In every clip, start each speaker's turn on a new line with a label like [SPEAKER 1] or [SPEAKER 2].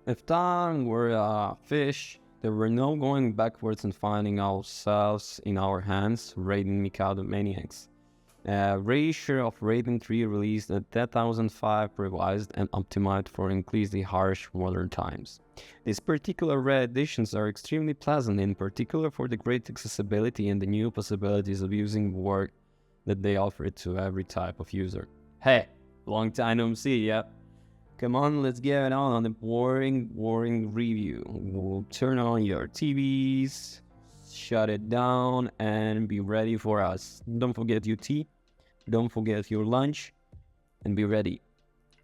[SPEAKER 1] If time were a fish, there were no going backwards and finding ourselves in our hands, Raiden Mikado Maniax. A reissue of Raiden 3 released in 2005, revised and optimized for increasingly harsh modern times. These particular rare editions are extremely pleasant, in particular for the great accessibility and the new possibilities of using work that they offer to every type of user. Hey, long time no see, yeah? Come on, let's get it on the boring review. We'll turn on your TVs, shut it down, and be ready for us. Don't forget your tea, don't forget your lunch, and be ready.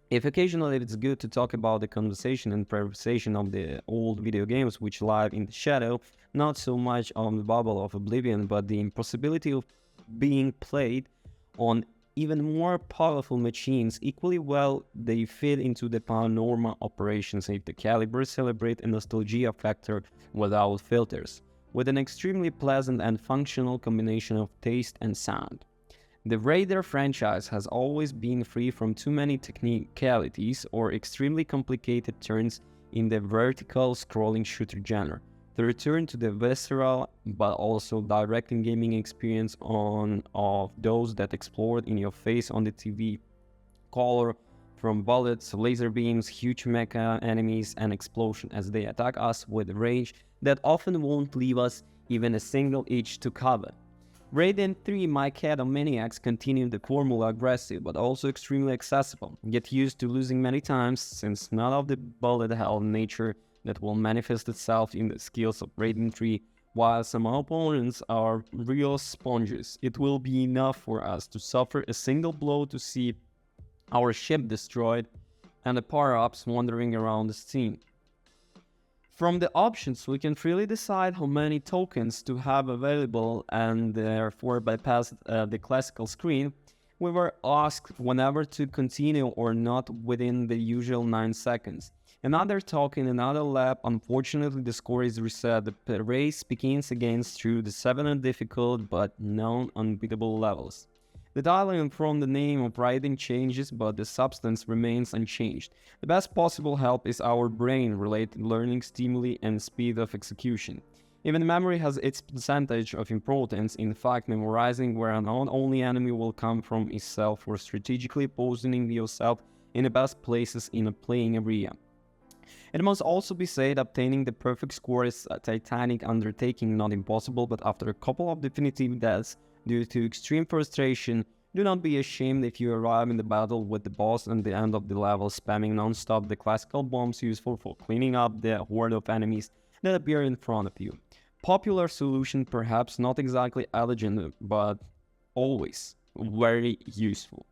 [SPEAKER 1] If occasionally it's good to talk about the conversation and preservation of the old video games which lie in the shadow, not so much on the bubble of oblivion, but the impossibility of being played on even more powerful machines, equally well they fit into the panorama operations if the caliber celebrate a nostalgia factor without filters, with an extremely pleasant and functional combination of taste and sound. The Raider franchise has always been free from too many technicalities or extremely complicated turns in the vertical scrolling shooter genre. The return to the visceral but also direct gaming experience of those that explored in your face on the TV, color from bullets, laser beams, huge mecha enemies, and explosion as they attack us with range that often won't leave us even a single inch to cover. Raiden 3 Mikado Maniax continued the formula aggressive but also extremely accessible. Get used to losing many times since none of the bullet hell nature that will manifest itself in the skills of Raiden 3. While some opponents are real sponges, it will be enough for us to suffer a single blow to see our ship destroyed and the power-ups wandering around the scene. From the options, we can freely decide how many tokens to have available and therefore bypass the classical screen. We were asked whenever to continue or not within the usual 9 seconds. Another token, another lap. Unfortunately, the score is reset. The race begins again through the 7 difficult but known unbeatable levels. The dialogue from the name of Raiden changes, but the substance remains unchanged. The best possible help is our brain-related learning stimuli and speed of execution. Even memory has its percentage of importance. In fact, memorizing where not only enemy will come from itself or strategically positioning yourself in the best places in a playing area. It must also be said obtaining the perfect score is a titanic undertaking, not impossible, but after a couple of definitive deaths due to extreme frustration, do not be ashamed if you arrive in the battle with the boss and the end of the level spamming non-stop the classical bombs useful for cleaning up the horde of enemies that appear in front of you. Popular solution, perhaps not exactly elegant, but always very useful.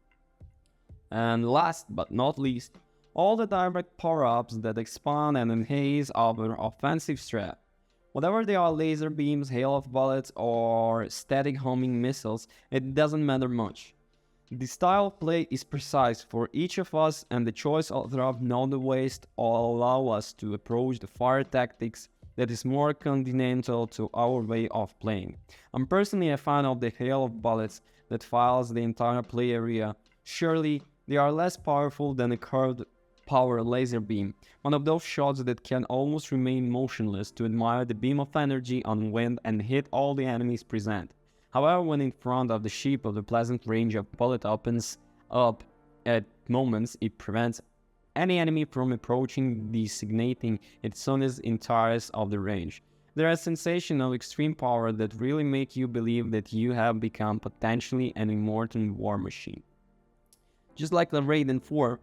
[SPEAKER 1] And last but not least, all the direct power-ups that expand and enhance our offensive strat. Whether they are laser beams, hail of bullets, or static homing missiles, it doesn't matter much. The style of play is precise for each of us, and the choice of not the waste allow us to approach the fire tactics that is more continental to our way of playing. I'm personally a fan of the hail of bullets that files the entire play area. Surely, they are less powerful than a curved power laser beam, one of those shots that can almost remain motionless to admire the beam of energy on wind and hit all the enemies present. However, when in front of the ship of the pleasant range of bullet opens up at moments, it prevents any enemy from approaching, designating its zones entirety of the range. There is a sensation of extreme power that really make you believe that you have become potentially an immortal war machine. Just like the Raiden 4,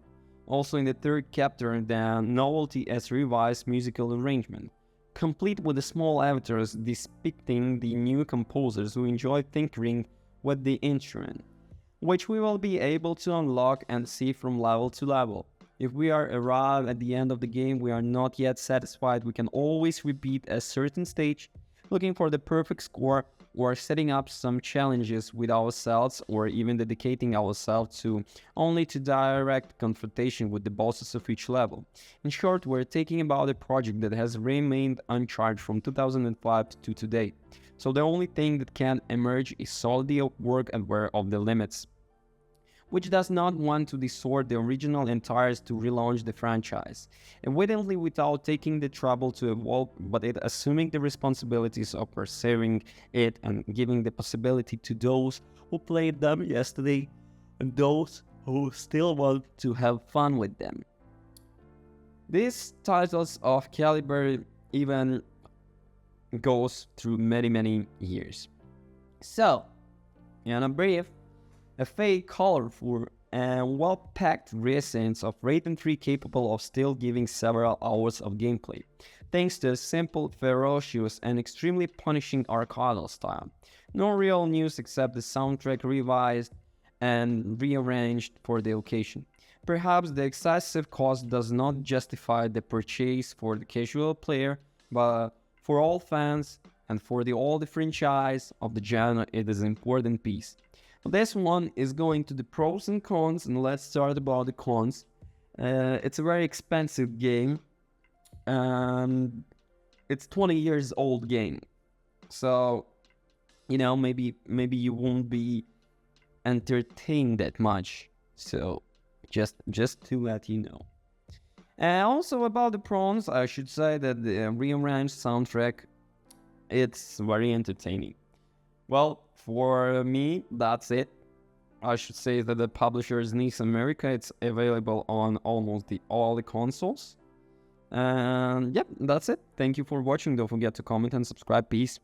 [SPEAKER 1] also in the third chapter, the novelty is revised musical arrangement, complete with the small avatars depicting the new composers who enjoy tinkering with the instrument, which we will be able to unlock and see from level to level. If we are arrived at the end of the game we are not yet satisfied, we can always repeat a certain stage, looking for the perfect score, or setting up some challenges with ourselves, or even dedicating ourselves to only to direct confrontation with the bosses of each level. In short, we're taking about a project that has remained uncharted from 2005 to today. So the only thing that can emerge is solidity of work and aware of the limits. which does not want to distort the original entires to relaunch the franchise, evidently without taking the trouble to evolve, but it assuming the responsibilities of preserving it and giving the possibility to those who played them yesterday and those who still want to have fun with them. These titles of caliber even goes through many years. So, in a brief, a fake, colorful, and well-packed reasons of Raiden 3 capable of still giving several hours of gameplay, thanks to a simple, ferocious, and extremely punishing arcadal style. No real news except the soundtrack revised and rearranged for the occasion. Perhaps the excessive cost does not justify the purchase for the casual player, but for all fans and for all the franchise of the genre, it is an important piece. This one is going to the pros and cons, and let's start about the cons. It's a very expensive game, and it's 20 years old game, so maybe you won't be entertained that much. So just to let you know. And also about the pros, I should say that the rearranged soundtrack, it's very entertaining. Well, for me, that's it. I should say that the publisher is NIS America. It's available on almost all the consoles. And yep, that's it. Thank you for watching. Don't forget to comment and subscribe. Peace.